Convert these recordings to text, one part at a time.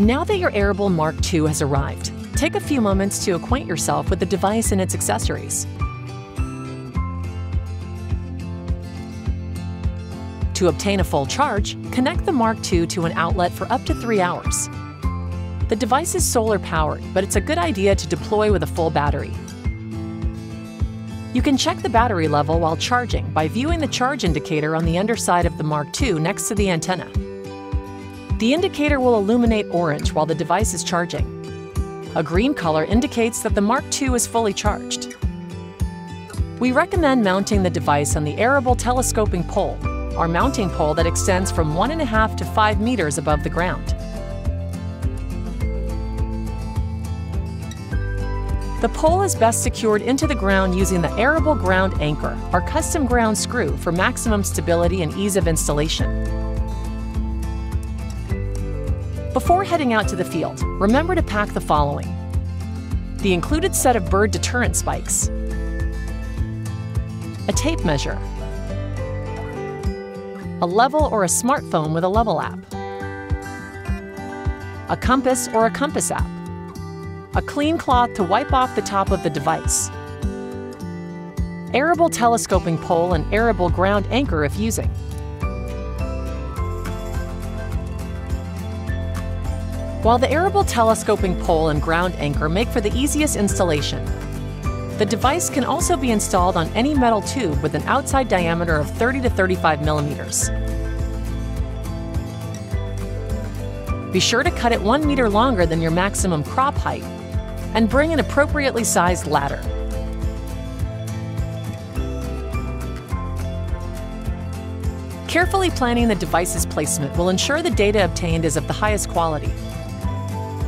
Now that your Arable Mark II has arrived, take a few moments to acquaint yourself with the device and its accessories. To obtain a full charge, connect the Mark II to an outlet for up to 3 hours. The device is solar-powered, but it's a good idea to deploy with a full battery. You can check the battery level while charging by viewing the charge indicator on the underside of the Mark II next to the antenna. The indicator will illuminate orange while the device is charging. A green color indicates that the Mark II is fully charged. We recommend mounting the device on the Arable telescoping pole, our mounting pole that extends from 1.5 to 5 meters above the ground. The pole is best secured into the ground using the Arable ground anchor, our custom ground screw for maximum stability and ease of installation. Before heading out to the field, remember to pack the following: the included set of bird deterrent spikes, a tape measure, a level or a smartphone with a level app, a compass or a compass app, a clean cloth to wipe off the top of the device, Arable telescoping pole and Arable ground anchor if using. While the Arable telescoping pole and ground anchor make for the easiest installation, the device can also be installed on any metal tube with an outside diameter of 30 to 35 millimeters. Be sure to cut it 1 meter longer than your maximum crop height and bring an appropriately sized ladder. Carefully planning the device's placement will ensure the data obtained is of the highest quality.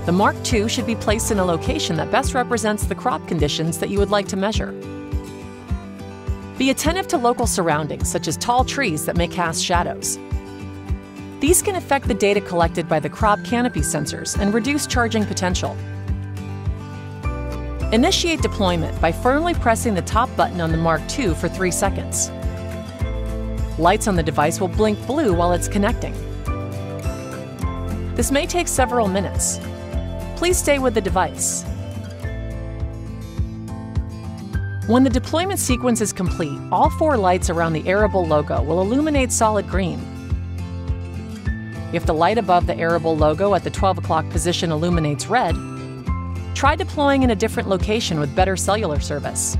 The Mark II should be placed in a location that best represents the crop conditions that you would like to measure. Be attentive to local surroundings, such as tall trees that may cast shadows. These can affect the data collected by the crop canopy sensors and reduce charging potential. Initiate deployment by firmly pressing the top button on the Mark II for 3 seconds. Lights on the device will blink blue while it's connecting. This may take several minutes. Please stay with the device. When the deployment sequence is complete, all 4 lights around the Arable logo will illuminate solid green. If the light above the Arable logo at the 12 o'clock position illuminates red, try deploying in a different location with better cellular service.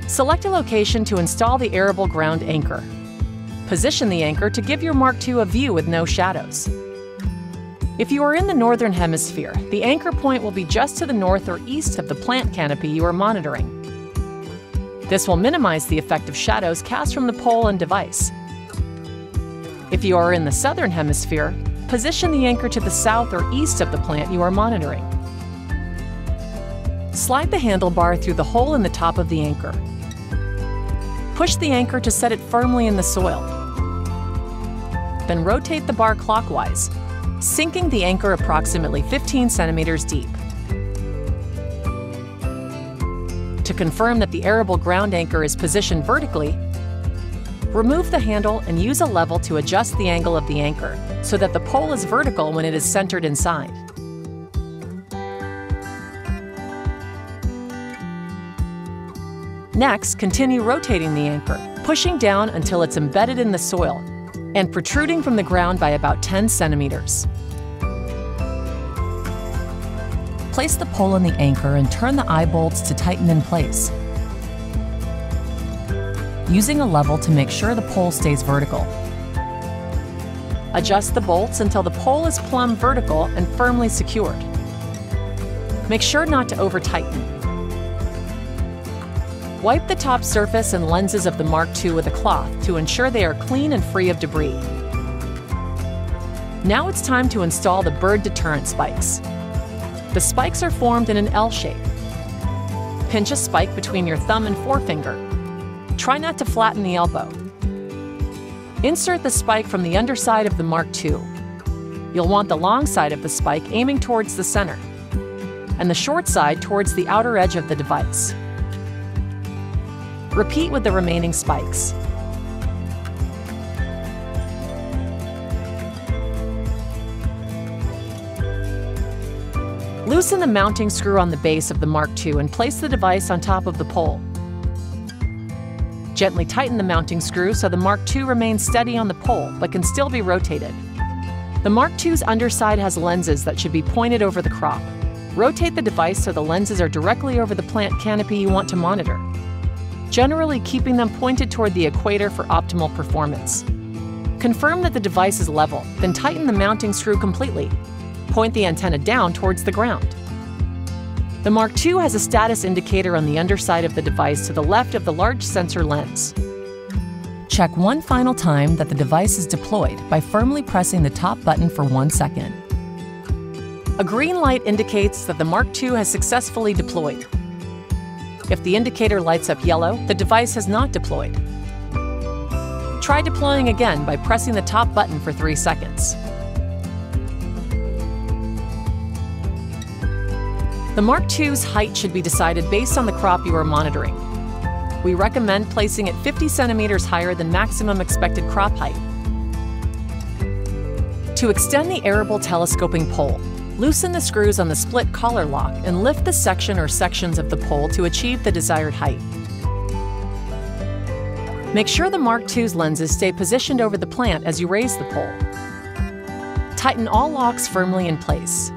Select a location to install the Arable ground anchor. Position the anchor to give your Mark II a view with no shadows. If you are in the northern hemisphere, the anchor point will be just to the north or east of the plant canopy you are monitoring. This will minimize the effect of shadows cast from the pole and device. If you are in the southern hemisphere, position the anchor to the south or east of the plant you are monitoring. Slide the handlebar through the hole in the top of the anchor. Push the anchor to set it firmly in the soil. Then rotate the bar clockwise, sinking the anchor approximately 15 centimeters deep. To confirm that the Arable ground anchor is positioned vertically, remove the handle and use a level to adjust the angle of the anchor so that the pole is vertical when it is centered inside. Next, continue rotating the anchor, pushing down until it's embedded in the soil and protruding from the ground by about 10 centimeters. Place the pole in the anchor and turn the eye bolts to tighten in place, using a level to make sure the pole stays vertical. Adjust the bolts until the pole is plumb vertical and firmly secured. Make sure not to over-tighten. Wipe the top surface and lenses of the Mark II with a cloth to ensure they are clean and free of debris. Now it's time to install the bird deterrent spikes. The spikes are formed in an L shape. Pinch a spike between your thumb and forefinger. Try not to flatten the elbow. Insert the spike from the underside of the Mark II. You'll want the long side of the spike aiming towards the center, and the short side towards the outer edge of the device. Repeat with the remaining spikes. Loosen the mounting screw on the base of the Mark II and place the device on top of the pole. Gently tighten the mounting screw so the Mark II remains steady on the pole but can still be rotated. The Mark II's underside has lenses that should be pointed over the crop. Rotate the device so the lenses are directly over the plant canopy you want to monitor, generally keeping them pointed toward the equator for optimal performance. Confirm that the device is level, then tighten the mounting screw completely. Point the antenna down towards the ground. The Mark II has a status indicator on the underside of the device to the left of the large sensor lens. Check one final time that the device is deployed by firmly pressing the top button for 1 second. A green light indicates that the Mark II has successfully deployed. If the indicator lights up yellow, the device has not deployed. Try deploying again by pressing the top button for 3 seconds. The Mark II's height should be decided based on the crop you are monitoring. We recommend placing it 50 centimeters higher than maximum expected crop height. To extend the Arable telescoping pole, loosen the screws on the split collar lock and lift the section or sections of the pole to achieve the desired height. Make sure the Mark II's lenses stay positioned over the plant as you raise the pole. Tighten all locks firmly in place.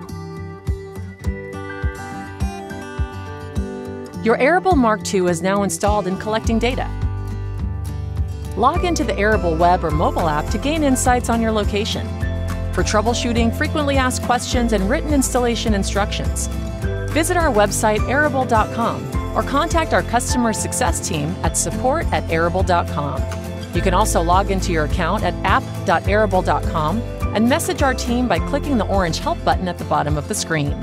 Your Arable Mark II is now installed and collecting data. Log into the Arable web or mobile app to gain insights on your location. For troubleshooting, frequently asked questions, and written installation instructions, visit our website arable.com or contact our customer success team at support@arable.com. You can also log into your account at app.arable.com and message our team by clicking the orange Help button at the bottom of the screen.